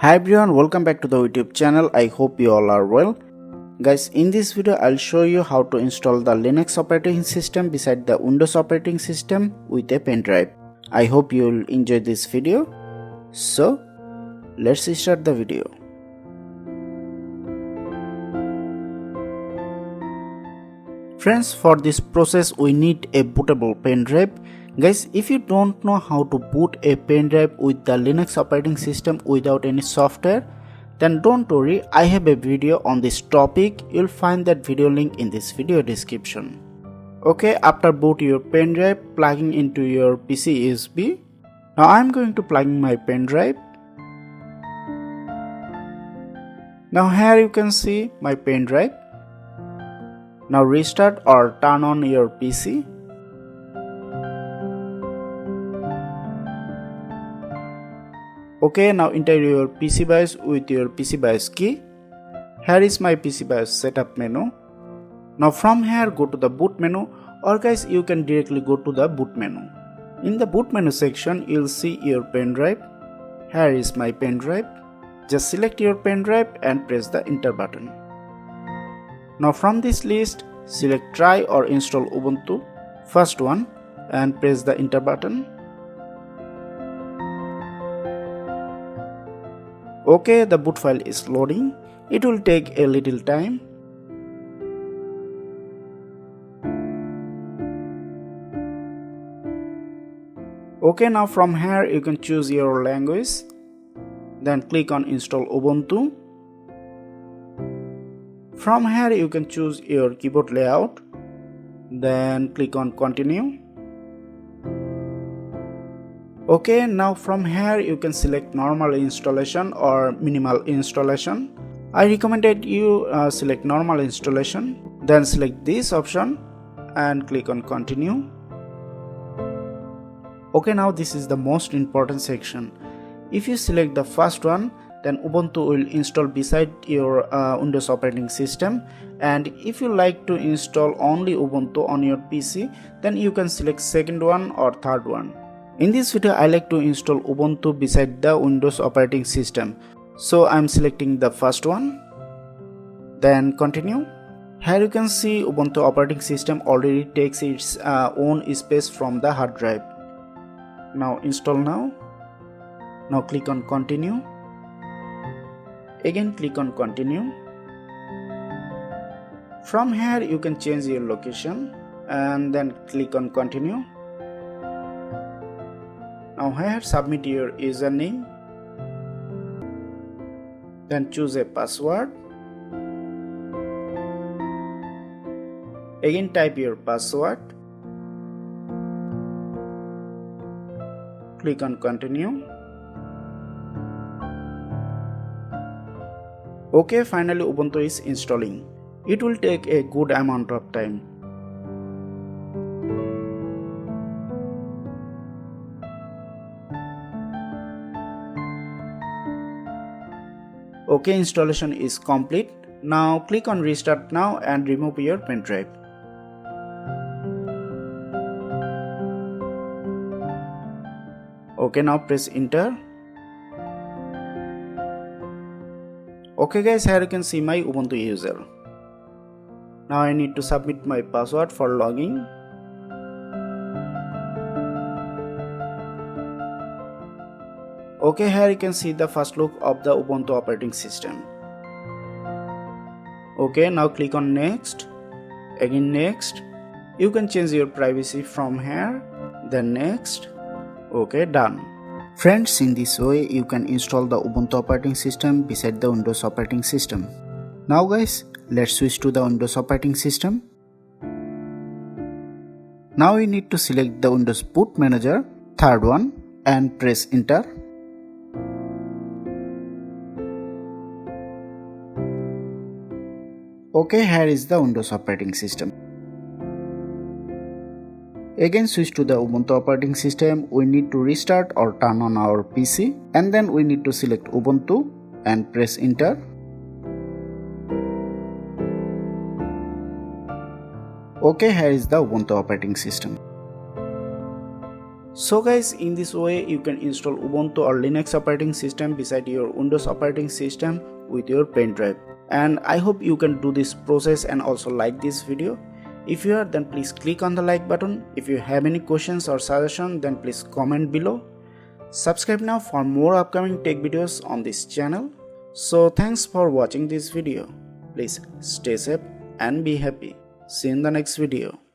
Hi everyone, welcome back to the YouTube channel. I hope you all are well. Guys, in this video I'll show you how to install the Linux operating system beside the Windows operating system with a pen drive. I hope you'll enjoy this video. So, let's start the video. Friends, for this process we need a bootable pen drive. Guys, if you don't know how to boot a pen drive with the Linux operating system without any software, then don't worry, I have a video on this topic. You'll find that video link in this video description. Okay, after boot your pen drive, plugging into your PC USB. Now I'm going to plug in my pen drive. Now here you can see my pen drive. Now restart or turn on your PC. Okay, now enter your PC BIOS with your PC BIOS key. Here is my PC BIOS setup menu. Now from here go to the boot menu, or guys you can directly go to the boot menu. In the boot menu section you'll see your pen drive. Here is my pen drive. Just select your pen drive and press the enter button. Now from this list select try or install Ubuntu, first one, and press the enter button. Okay, the boot file is loading. It will take a little time. Okay, now from here you can choose your language. Then click on install Ubuntu. From here you can choose your keyboard layout. Then click on continue. Okay, now from here you can select normal installation or minimal installation. I recommended you select normal installation. Then select this option and click on continue. Okay, now this is the most important section. If you select the first one, then Ubuntu will install beside your Windows operating system, and if you like to install only Ubuntu on your PC, then you can select second one or third one. In this video I like to install Ubuntu beside the Windows operating system, so I'm selecting the first one. Then continue. Here you can see Ubuntu operating system already takes its own space from the hard drive. Now install now. Now click on continue. Again click on continue. From here you can change your location and then click on continue. Now here submit your username. Then choose a password. Again type your password. Click on continue. Okay, finally Ubuntu is installing. It will take a good amount of time. Okay, installation is complete. Now click on restart now and remove your pen drive. Okay, now press enter. Okay guys, here you can see my Ubuntu user. Now I need to submit my password for login. Okay, here you can see the first look of the Ubuntu operating system. Okay, now click on next. Again next. You can change your privacy from here. Then next. Okay, done. Friends, in this way you can install the Ubuntu operating system beside the Windows operating system. Now guys, let's switch to the Windows operating system. Now you need to select the Windows Boot Manager, third one, and press enter. Okay, here is the Windows operating system. Again switch to the Ubuntu operating system. We need to restart or turn on our PC, and then we need to select Ubuntu and press enter. Okay, here is the Ubuntu operating system. So guys, in this way you can install Ubuntu or Linux operating system beside your Windows operating system with your pen drive. And I hope you can do this process and also like this video. If you are, then please click on the like button. If you have any questions or suggestions, then please comment below. Subscribe now for more upcoming tech videos on this channel. So thanks for watching this video. Please stay safe and be happy. See you in the next video.